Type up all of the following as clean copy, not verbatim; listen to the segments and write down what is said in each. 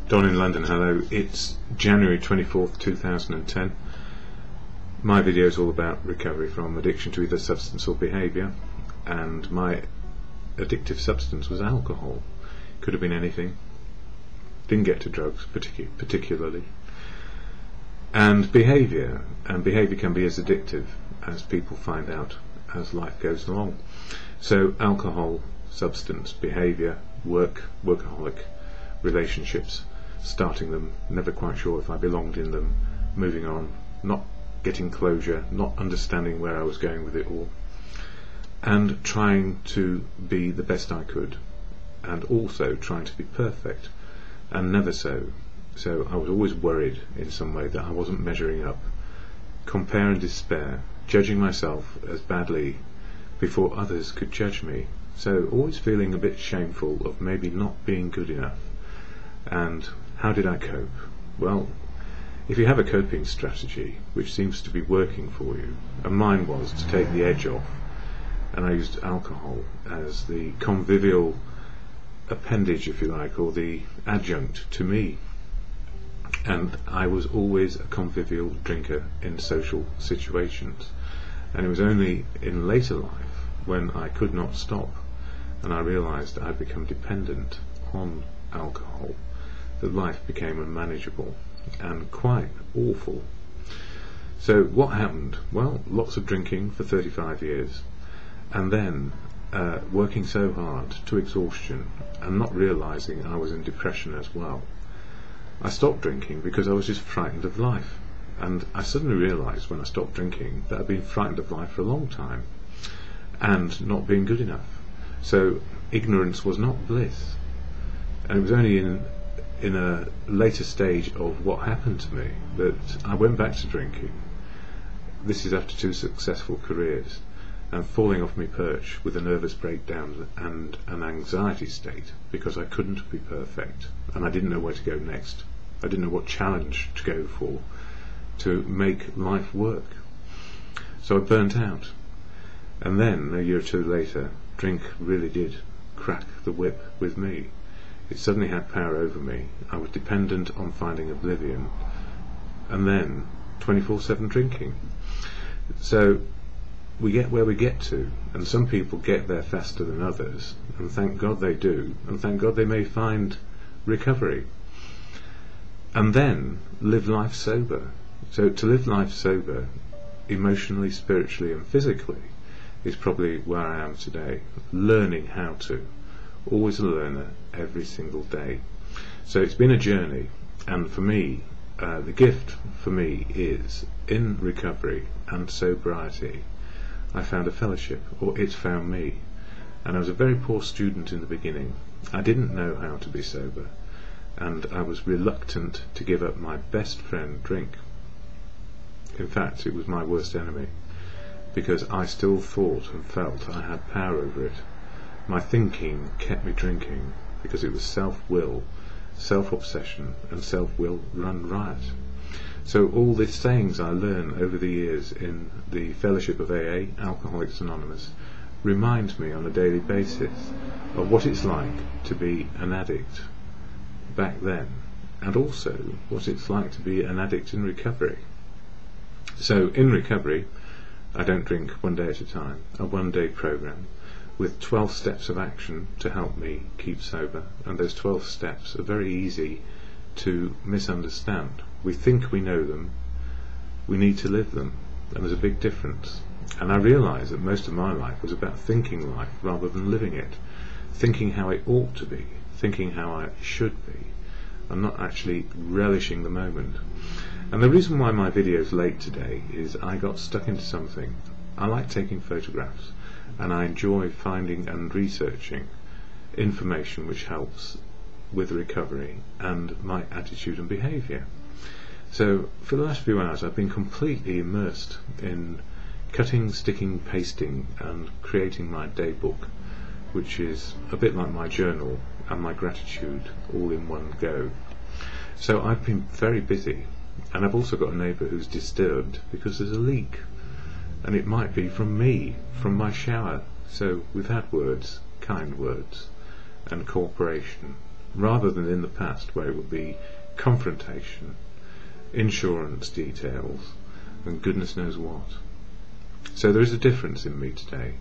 Don in London, hello. It's January 24th, 2010. My video is all about recovery from addiction to either substance or behaviour, and my addictive substance was alcohol. Could have been anything. Didn't get to drugs particularly. And behaviour can be as addictive as people find out as life goes along. So alcohol, substance, behaviour, workaholic, relationships, starting them, never quite sure if I belonged in them, moving on, not getting closure, not understanding where I was going with it all, and trying to be the best I could, and also trying to be perfect, and never so. So I was always worried in some way that I wasn't measuring up, compare and despair, judging myself as badly before others could judge me. So always feeling a bit shameful of maybe not being good enough. And how did I cope? Well, if you have a coping strategy which seems to be working for you, and mine was to take the edge off, and I used alcohol as the convivial appendage, if you like, or the adjunct to me. And I was always a convivial drinker in social situations, and it was only in later life when I could not stop and I realised I'd become dependent on alcohol that life became unmanageable and quite awful. So what happened? Well, lots of drinking for 35 years, and then working so hard to exhaustion and not realising I was in depression as well. I stopped drinking because I was just frightened of life, and I suddenly realised when I stopped drinking that I'd been frightened of life for a long time and not being good enough. So ignorance was not bliss, and it was only in a later stage of what happened to me that I went back to drinking. This is after 2 successful careers and falling off my perch with a nervous breakdown and an anxiety state because I couldn't be perfect and I didn't know where to go next. I didn't know what challenge to go for to make life work. So I burnt out, and then a year or two later, drink really did crack the whip with me. It suddenly had power over me. I was dependent on finding oblivion, and then 24/7 drinking. So we get where we get to, and some people get there faster than others, and thank God they do, and thank God they may find recovery, and then live life sober. So to live life sober, emotionally, spiritually and physically, is probably where I am today, learning how to. Always a learner every single day. So it's been a journey, and for me, the gift for me is in recovery and sobriety I found a fellowship, or it found me. And I was a very poor student in the beginning. I didn't know how to be sober, and I was reluctant to give up my best friend, drink. In fact, it was my worst enemy, because I still thought and felt I had power over it. My thinking kept me drinking because it was self-will, self-obsession and self-will run riot. So all these sayings I learn over the years in the fellowship of AA, Alcoholics Anonymous, remind me on a daily basis of what it's like to be an addict back then, and also what it's like to be an addict in recovery. So in recovery, I don't drink one day at a time, a one-day program with 12 steps of action to help me keep sober, and those 12 steps are very easy to misunderstand. We think we know them, we need to live them, and there's a big difference. And I realised that most of my life was about thinking life rather than living it, thinking how it ought to be, thinking how I should be, and not actually relishing the moment. And the reason why my video is late today is I got stuck into something. I like taking photographs, and I enjoy finding and researching information which helps with recovery and my attitude and behaviour. So for the last few hours I've been completely immersed in cutting, sticking, pasting and creating my day book, which is a bit like my journal and my gratitude all in one go. So I've been very busy, and I've also got a neighbour who's disturbed because there's a leak, and it might be from me, from my shower. So we've had words, kind words, and cooperation, rather than in the past where it would be confrontation, insurance details, and goodness knows what. So there is a difference in me today,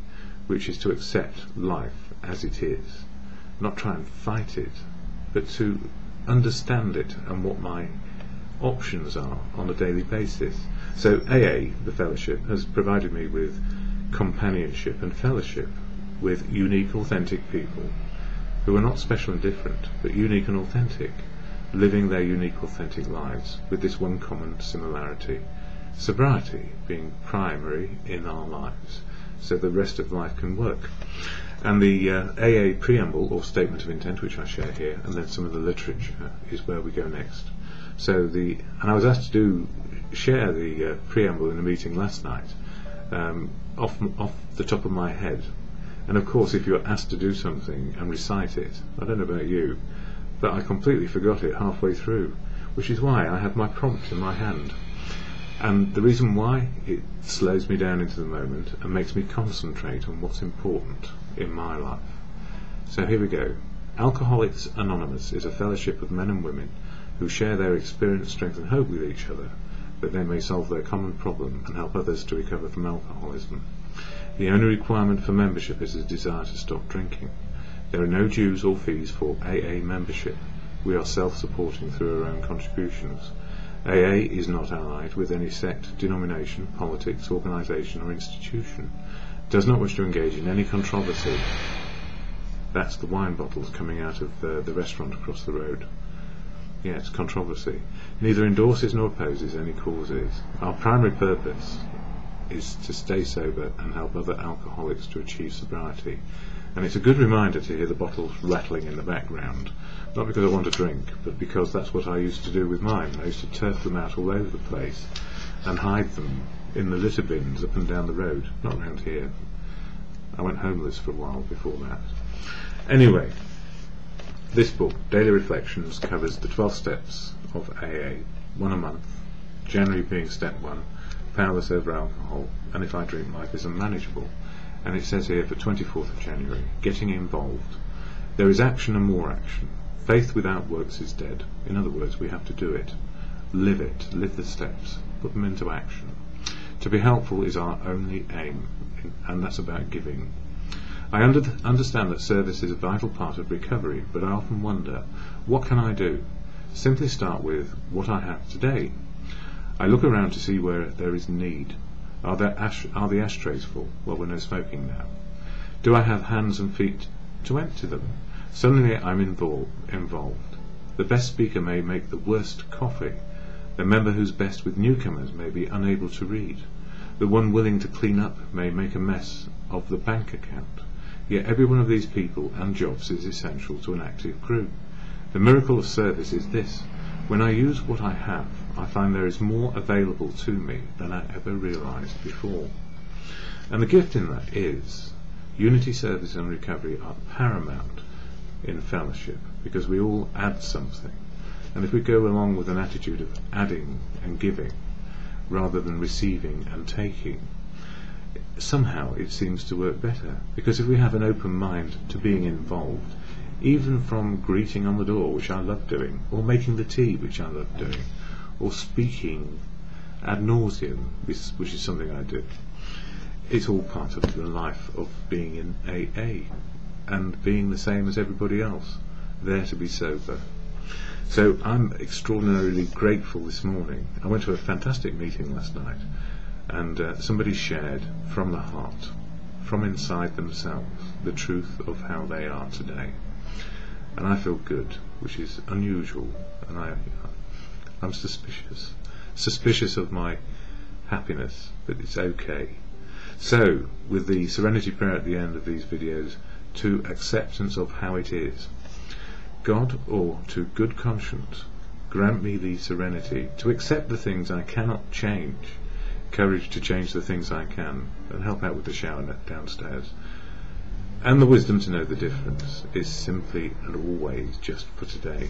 which is to accept life as it is, not try and fight it, but to understand it and what my options are on a daily basis. So AA, the fellowship, has provided me with companionship and fellowship with unique, authentic people who are not special and different, but unique and authentic, living their unique, authentic lives with this one common similarity: sobriety being primary in our lives, so the rest of life can work. And the AA preamble, or statement of intent, which I share here, and then some of the literature, is where we go next. So and I was asked to share the preamble in a meeting last night, off the top of my head. And of course, if you're asked to do something and recite it, I don't know about you, but I completely forgot it halfway through, which is why I have my prompt in my hand. And the reason why, it slows me down into the moment and makes me concentrate on what's important in my life. So here we go. Alcoholics Anonymous is a fellowship of men and women who share their experience, strength and hope with each other, that they may solve their common problem and help others to recover from alcoholism. The only requirement for membership is a desire to stop drinking. There are no dues or fees for AA membership. We are self-supporting through our own contributions. AA is not allied with any sect, denomination, politics, organisation or institution. Does not wish to engage in any controversy. That's the wine bottles coming out of the restaurant across the road. Yes, controversy. Neither endorses nor opposes any causes. Our primary purpose is to stay sober and help other alcoholics to achieve sobriety. And it's a good reminder to hear the bottles rattling in the background, not because I want to drink, but because that's what I used to do with mine. I used to turf them out all over the place and hide them in the litter bins up and down the road, not around here. I went homeless for a while before that. Anyway, this book, Daily Reflections, covers the 12 steps of AA, one a month, January being step 1, powerless over alcohol, and if I drink, life is unmanageable. And it says here for 24th of January, getting involved. There is action and more action. Faith without works is dead. In other words, we have to do it. Live the steps, put them into action. To be helpful is our only aim, and that's about giving. I understand that service is a vital part of recovery, but I often wonder, what can I do? Simply start with what I have today. I look around to see where there is need. Are the ashtrays full? Well, we're no smoking now. Do I have hands and feet to empty them? Suddenly I'm involved. The best speaker may make the worst coffee. The member who's best with newcomers may be unable to read. The one willing to clean up may make a mess of the bank account. Yet every one of these people and jobs is essential to an active crew. The miracle of service is this: when I use what I have, I find there is more available to me than I ever realised before. And the gift in that is unity, service and recovery are paramount in fellowship, because we all add something. And if we go along with an attitude of adding and giving rather than receiving and taking, somehow it seems to work better. Because if we have an open mind to being involved, even from greeting on the door, which I love doing, or making the tea, which I love doing, or speaking ad nauseum, which is something I do, it's all part of the life of being in AA and being the same as everybody else, there to be sober. So I'm extraordinarily grateful this morning. I went to a fantastic meeting last night, and somebody shared from the heart, from inside themselves, the truth of how they are today. And I feel good, which is unusual, and I'm suspicious of my happiness, but it's okay. So, with the serenity prayer at the end of these videos, to acceptance of how it is. God, or to good conscience, grant me the serenity to accept the things I cannot change, courage to change the things I can, and help out with the shower net downstairs, and the wisdom to know the difference is simply and always just for today.